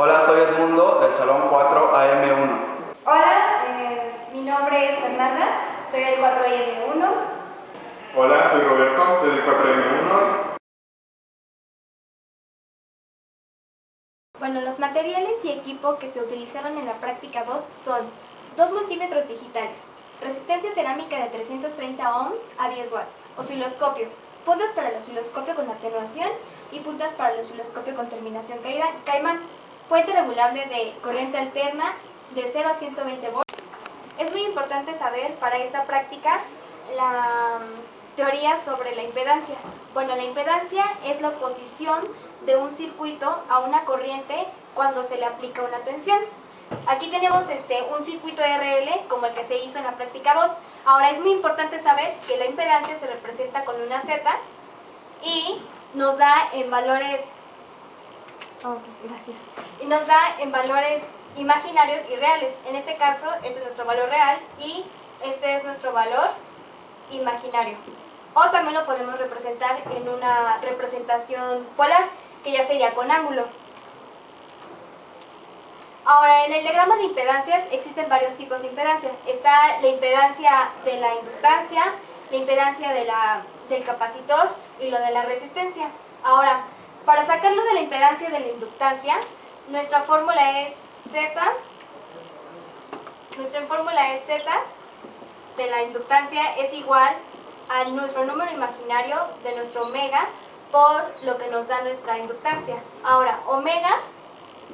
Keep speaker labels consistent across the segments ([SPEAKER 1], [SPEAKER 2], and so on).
[SPEAKER 1] Hola, soy Edmundo del Salón 4 AM1.
[SPEAKER 2] Hola, mi nombre es Fernanda, soy del 4AM1.
[SPEAKER 3] Hola, soy Roberto, soy del 4M1.
[SPEAKER 2] Bueno, los materiales y equipo que se utilizaron en la práctica 2 son 2 multímetros digitales, resistencia cerámica de 330 ohms a 10 watts, osciloscopio, puntas para el osciloscopio con atenuación y puntas para el osciloscopio con terminación Caimán, fuente regulable de corriente alterna de 0 a 120 volts. Es muy importante saber para esta práctica la teoría sobre la impedancia. Bueno, la impedancia es la oposición de un circuito a una corriente cuando se le aplica una tensión. Aquí tenemos un circuito RL como el que se hizo en la práctica 2. Ahora es muy importante saber que la impedancia se representa con una Z y nos da en valores imaginarios y reales. En este caso, este es nuestro valor real y este es nuestro valor imaginario. O también lo podemos representar en una representación polar, que ya sería con ángulo. Ahora, en el diagrama de impedancias existen varios tipos de impedancia. Está la impedancia de la inductancia, la impedancia del capacitor y lo de la resistencia. Ahora, para sacarlo de la impedancia de la inductancia, nuestra fórmula es Z de la inductancia es igual a nuestro número imaginario de nuestro omega por lo que nos da nuestra inductancia. Ahora, omega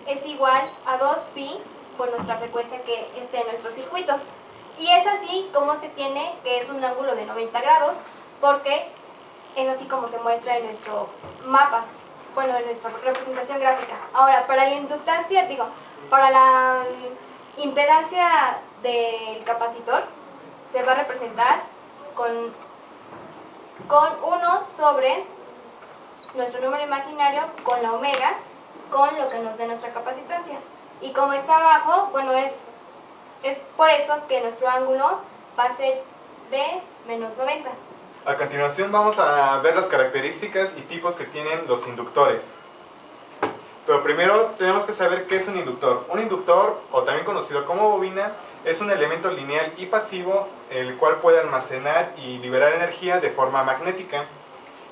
[SPEAKER 2] es igual a 2pi por nuestra frecuencia que esté en nuestro circuito. Y es así como se tiene que es un ángulo de 90 grados, porque es así como se muestra en nuestro mapa, bueno, en nuestra representación gráfica. Ahora, para la inductancia, para la impedancia del capacitor, se va a representar con 1 sobre nuestro número imaginario con la omega, con lo que nos dé nuestra capacitancia. Y como está abajo, bueno, es por eso que nuestro ángulo va a ser de menos 90.
[SPEAKER 3] A continuación vamos a ver las características y tipos que tienen los inductores. Pero primero tenemos que saber qué es un inductor. Un inductor, o también conocido como bobina, es un elemento lineal y pasivo el cual puede almacenar y liberar energía de forma magnética.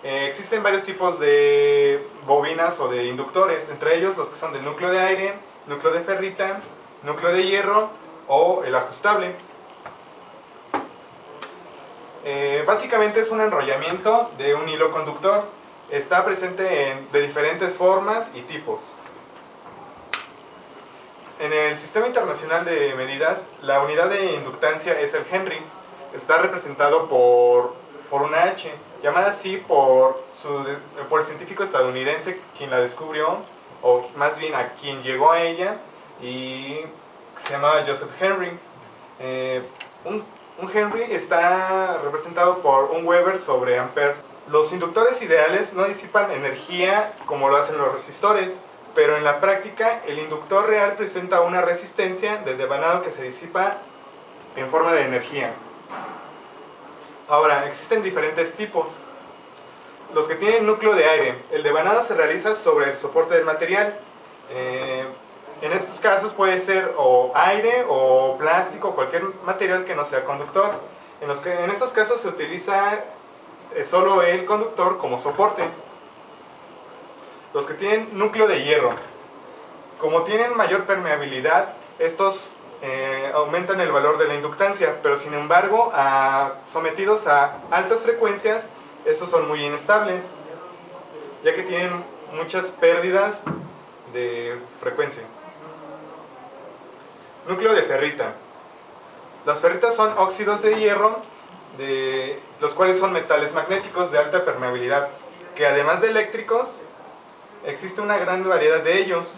[SPEAKER 3] Existen varios tipos de bobinas o de inductores, entre ellos los que son de núcleo de aire, núcleo de ferrita, núcleo de hierro o el ajustable. Básicamente es un enrollamiento de un hilo conductor. Está presente de diferentes formas y tipos. En el Sistema Internacional de Medidas, la unidad de inductancia es el Henry. Está representado por una H, llamada así por el científico estadounidense quien la descubrió, o más bien a quien llegó a ella, y se llamaba Joseph Henry. Un Henry está representado por un Weber sobre Ampere. Los inductores ideales no disipan energía como lo hacen los resistores, pero en la práctica el inductor real presenta una resistencia de devanado que se disipa en forma de energía. Ahora, existen diferentes tipos. Los que tienen núcleo de aire, el devanado se realiza sobre el soporte del material. En estos casos puede ser o aire o plástico, cualquier material que no sea conductor. En estos casos se utiliza solo el conductor como soporte. Los que tienen núcleo de hierro, como tienen mayor permeabilidad, estos aumentan el valor de la inductancia, pero sin embargo, sometidos a altas frecuencias, estos son muy inestables, ya que tienen muchas pérdidas de frecuencia. Núcleo de ferrita. Las ferritas son óxidos de hierro, los cuales son metales magnéticos de alta permeabilidad, que además de eléctricos, existe una gran variedad de ellos,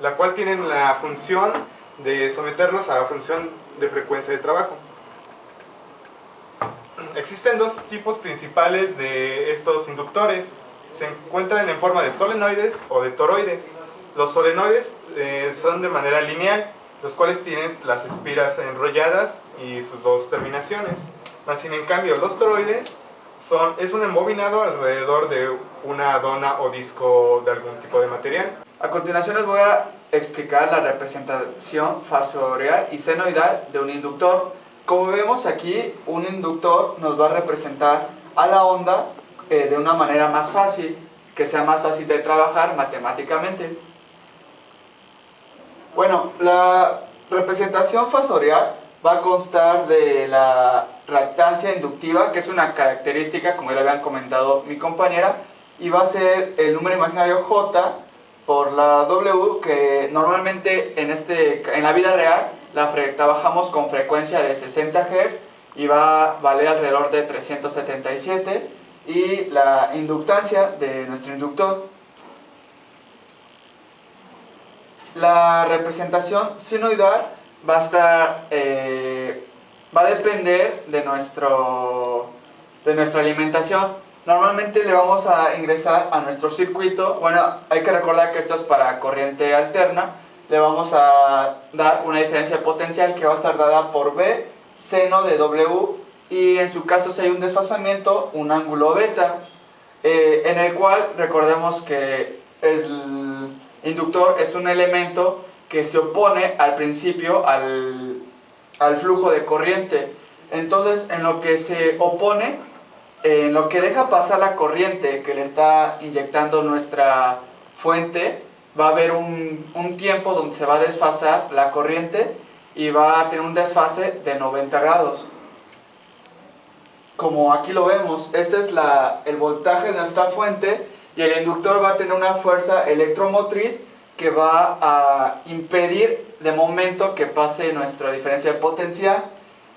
[SPEAKER 3] la cual tienen la función de someterlos a la función de frecuencia de trabajo. Existen dos tipos principales de estos inductores. Se encuentran en forma de solenoides o de toroides. Los solenoides son de manera lineal, los cuales tienen las espiras enrolladas y sus dos terminaciones. Más sin en cambio, los toroides es un embobinado alrededor de una dona o disco de algún tipo de material.
[SPEAKER 1] A continuación les voy a explicar la representación fasorial y senoidal de un inductor. Como vemos aquí, un inductor nos va a representar a la onda de una manera más fácil, que sea más fácil de trabajar matemáticamente. Bueno, la representación fasorial va a constar de la reactancia inductiva, que es una característica, como ya le habían comentado mi compañera, y va a ser el número imaginario J por la W, que normalmente en la vida real trabajamos con frecuencia de 60 Hz y va a valer alrededor de 377, y la inductancia de nuestro inductor. La representación senoidal va a depender de nuestra alimentación. Normalmente le vamos a ingresar a nuestro circuito, bueno, hay que recordar que esto es para corriente alterna, le vamos a dar una diferencia potencial que va a estar dada por B seno de W, y en su caso, si hay un desfasamiento, un ángulo beta, en el cual recordemos que el inductor es un elemento que se opone al principio al flujo de corriente. Entonces, en lo que se opone, en lo que deja pasar la corriente que le está inyectando nuestra fuente, va a haber un tiempo donde se va a desfasar la corriente y va a tener un desfase de 90 grados. Como aquí lo vemos, este es el voltaje de nuestra fuente, y el inductor va a tener una fuerza electromotriz que va a impedir de momento que pase nuestra diferencia de potencial.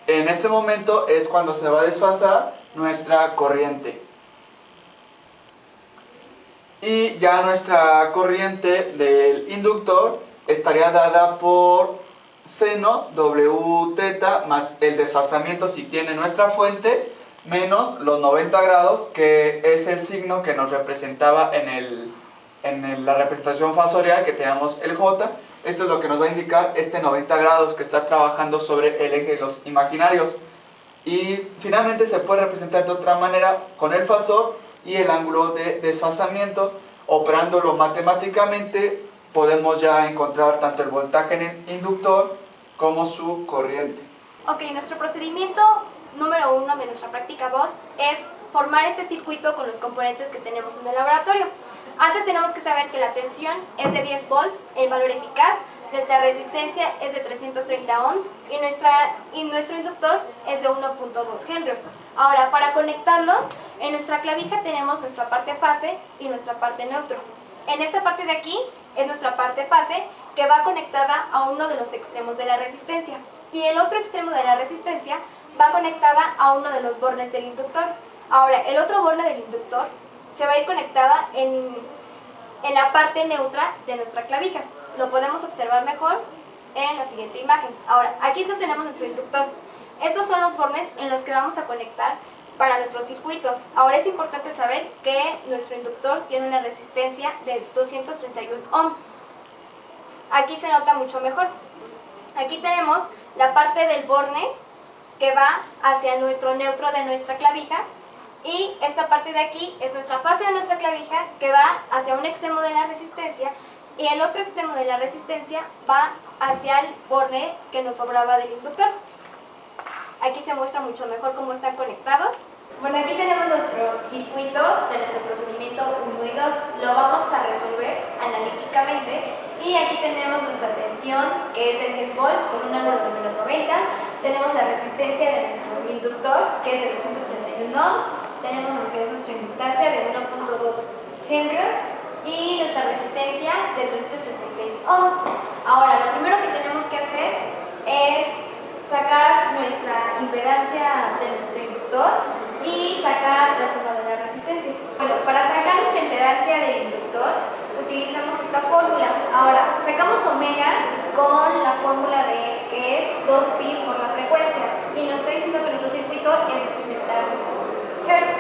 [SPEAKER 1] En ese momento es cuando se va a desfasar nuestra corriente. Y ya nuestra corriente del inductor estaría dada por seno W teta más el desfasamiento si tiene nuestra fuente, menos los 90 grados, que es el signo que nos representaba en la representación fasorial, que teníamos el J. Esto es lo que nos va a indicar este 90 grados que está trabajando sobre el eje de los imaginarios. Y finalmente se puede representar de otra manera con el fasor y el ángulo de desfasamiento. Operándolo matemáticamente podemos ya encontrar tanto el voltaje en el inductor como su corriente.
[SPEAKER 2] Ok, nuestro procedimiento número 1 de nuestra práctica 2 es formar este circuito con los componentes que tenemos en el laboratorio. Antes tenemos que saber que la tensión es de 10 volts, el valor eficaz, nuestra resistencia es de 330 ohms y nuestro inductor es de 1.2 henrios. Ahora, para conectarlo, en nuestra clavija tenemos nuestra parte fase y nuestra parte neutro. En esta parte de aquí es nuestra parte fase, que va conectada a uno de los extremos de la resistencia, y el otro extremo de la resistencia va conectada a uno de los bornes del inductor. Ahora, el otro borne del inductor se va a ir conectada en la parte neutra de nuestra clavija. Lo podemos observar mejor en la siguiente imagen. Ahora, aquí tenemos nuestro inductor. Estos son los bornes en los que vamos a conectar para nuestro circuito. Ahora es importante saber que nuestro inductor tiene una resistencia de 231 ohms. Aquí se nota mucho mejor. Aquí tenemos la parte del borne que va hacia nuestro neutro de nuestra clavija, y esta parte de aquí es nuestra fase de nuestra clavija, que va hacia un extremo de la resistencia, y el otro extremo de la resistencia va hacia el borne que nos sobraba del inductor. Aquí se muestra mucho mejor cómo están conectados. Bueno, aquí tenemos nuestro circuito de nuestro procedimiento 1 y 2. Lo vamos a resolver analíticamente. Y aquí tenemos nuestra tensión, que es de 10 volts con un ángulo de menos 90. Tenemos la resistencia de nuestro inductor, que es de 231 ohms. Tenemos lo que es nuestra inductancia de 1.2 henrios y nuestra resistencia de 336 ohms. Ahora, lo primero que tenemos que hacer es sacar nuestra impedancia de nuestro inductor y sacar la suma de las resistencias. Bueno, para sacar nuestra impedancia del inductor utilizamos esta fórmula. Ahora, sacamos omega con la fórmula de que es 2pi por la frecuencia, y nos está diciendo que nuestro circuito es de 60 Hz.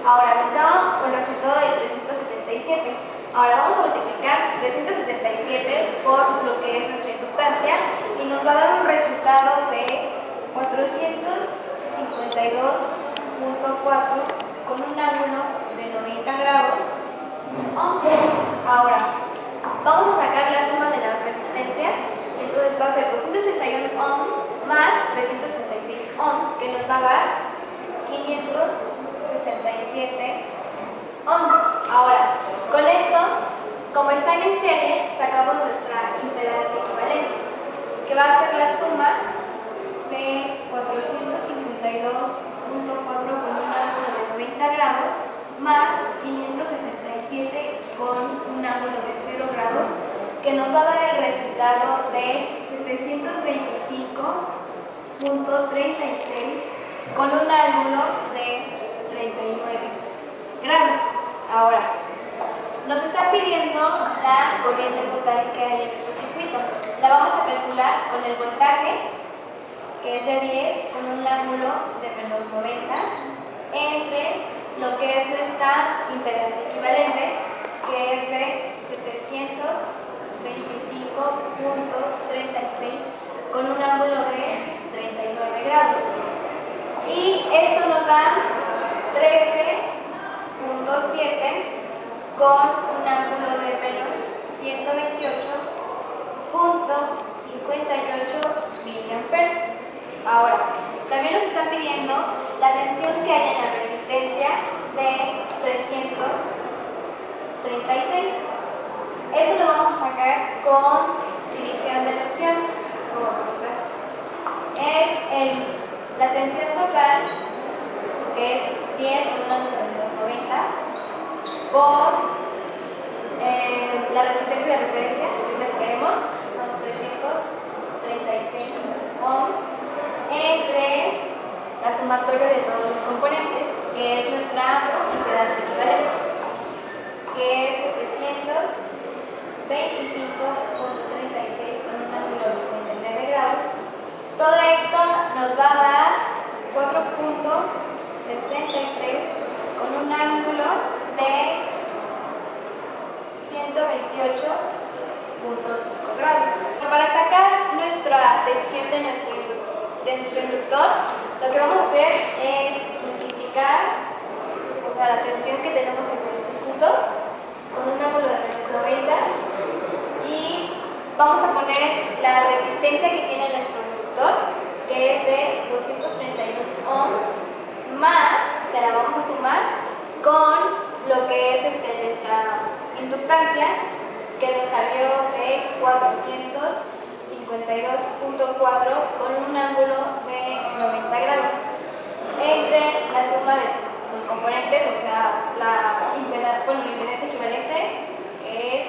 [SPEAKER 2] Ahora nos da un resultado de 377. Ahora vamos a multiplicar 377 por lo que es nuestra inductancia y nos va a dar un resultado de 452.4 con un ángulo de 90 grados. Ahora, vamos a sacar la suma de las resistencias. Entonces va a ser 261 ohm más 336 ohm, que nos va a dar 567 ohm. Ahora, con esto, como están en serie, sacamos nuestra impedancia equivalente, que va a ser la suma de 452.4 con un ángulo de 90 grados más 567 con un ángulo de 0 grados, que nos va a dar el resultado de 725.36 con un ángulo de 39 grados. Ahora, nos está pidiendo la corriente total que hay en nuestro circuito. La vamos a calcular con el voltaje, que es de 10 con un ángulo de menos 90, entre lo que es nuestra impedancia equivalente, que es de 725.36 con un ángulo de 39 grados. Y esto nos da 13.7 con un ángulo de menos 128.58 miliamperes. Ahora, también nos están pidiendo la tensión que hay en la resistencia de 336. Esto lo vamos a sacar con división de tensión. Es la tensión total, que es 10 con un ángulo de menos 90, por la resistencia de referencia, que queremos, son 336 ohm, entre la sumatoria de todos los componentes, que es nuestra impedancia equivalente, que es 725.36 con un ángulo de 59 grados. Todo esto nos va a dar 4.63 con un ángulo de 128.5 grados. Para sacar nuestra tensión de nuestro inductor, lo que vamos a hacer es multiplicar, la tensión que tenemos en el circuito con un ángulo de menos 90, y vamos a poner la resistencia que tiene nuestro inductor, que es de 231 ohm, más, se la vamos a sumar con lo que es nuestra inductancia, que nos salió de 452.4 con un ángulo de 90 grados, entre la suma de los componentes, la impedancia equivalente, que es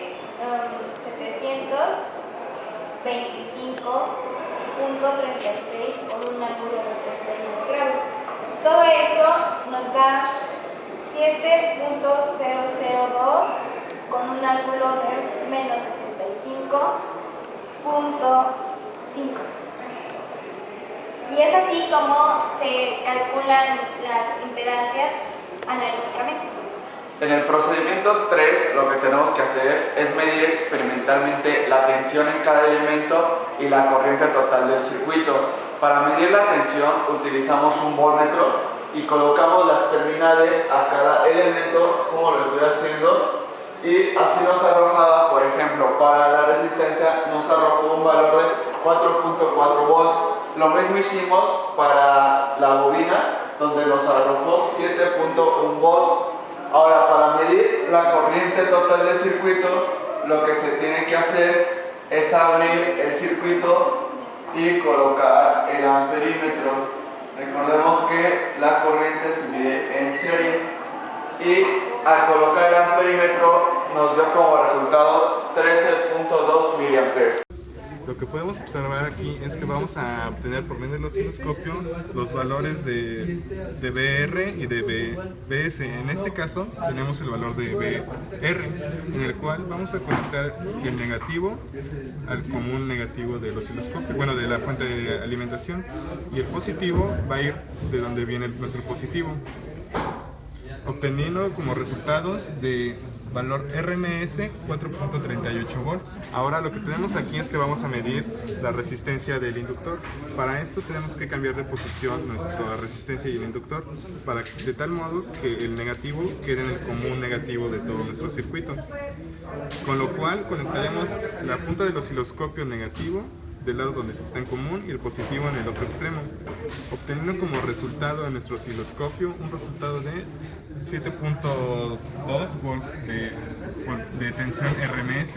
[SPEAKER 2] 725.36 con un ángulo de 39 grados. Todo esto nos da 7.002 con un ángulo de menos 65.5. Y es así como se calculan las impedancias analíticamente.
[SPEAKER 1] En el procedimiento 3, lo que tenemos que hacer es medir experimentalmente la tensión en cada elemento y la corriente total del circuito. Para medir la tensión utilizamos un voltmetro y colocamos las terminales a cada elemento, como lo estoy haciendo, y así nos arrojaba, por ejemplo, para la resistencia nos arrojó un valor de 4.4 volts. Lo mismo hicimos para la bobina, donde nos arrojó 7.1 volts. Ahora, para medir la corriente total del circuito, lo que se tiene que hacer es abrir el circuito y colocar el amperímetro. Recordemos que la corriente se mide en serie, y al colocar el amperímetro nos dio como resultado 13.2 miliamperes.
[SPEAKER 3] Lo que podemos observar aquí es que vamos a obtener por medio del osciloscopio los valores de BR y de BS. En este caso tenemos el valor de BR, en el cual vamos a conectar el negativo al común negativo del osciloscopio, bueno, de la fuente de alimentación, y el positivo va a ir de donde viene nuestro positivo, obteniendo como resultados de valor RMS 4.38 volts. Ahora lo que tenemos aquí es que vamos a medir la resistencia del inductor. Para esto tenemos que cambiar de posición nuestra resistencia y el inductor de tal modo que el negativo quede en el común negativo de todo nuestro circuito. Con lo cual conectaremos la punta del osciloscopio negativo del lado donde está en común y el positivo en el otro extremo, obteniendo como resultado de nuestro osciloscopio un resultado de 7.2 volts de tensión RMS.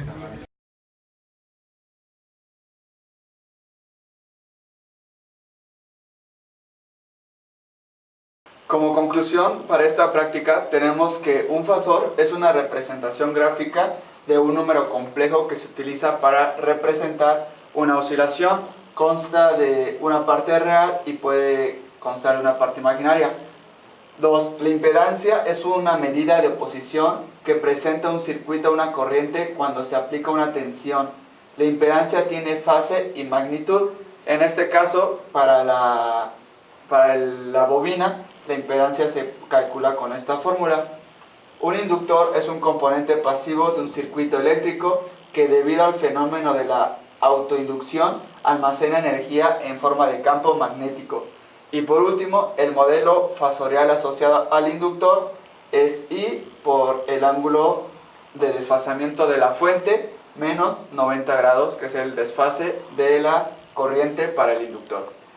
[SPEAKER 1] Como conclusión, para esta práctica tenemos que un fasor es una representación gráfica de un número complejo que se utiliza para representar una oscilación. Consta de una parte real y puede constar de una parte imaginaria. 2. La impedancia es una medida de oposición que presenta un circuito a una corriente cuando se aplica una tensión. La impedancia tiene fase y magnitud. En este caso, para la bobina, la impedancia se calcula con esta fórmula. Un inductor es un componente pasivo de un circuito eléctrico que, debido al fenómeno de la autoinducción, almacena energía en forma de campo magnético. Y por último, el modelo fasorial asociado al inductor es I por el ángulo de desfasamiento de la fuente menos 90 grados, que es el desfase de la corriente para el inductor.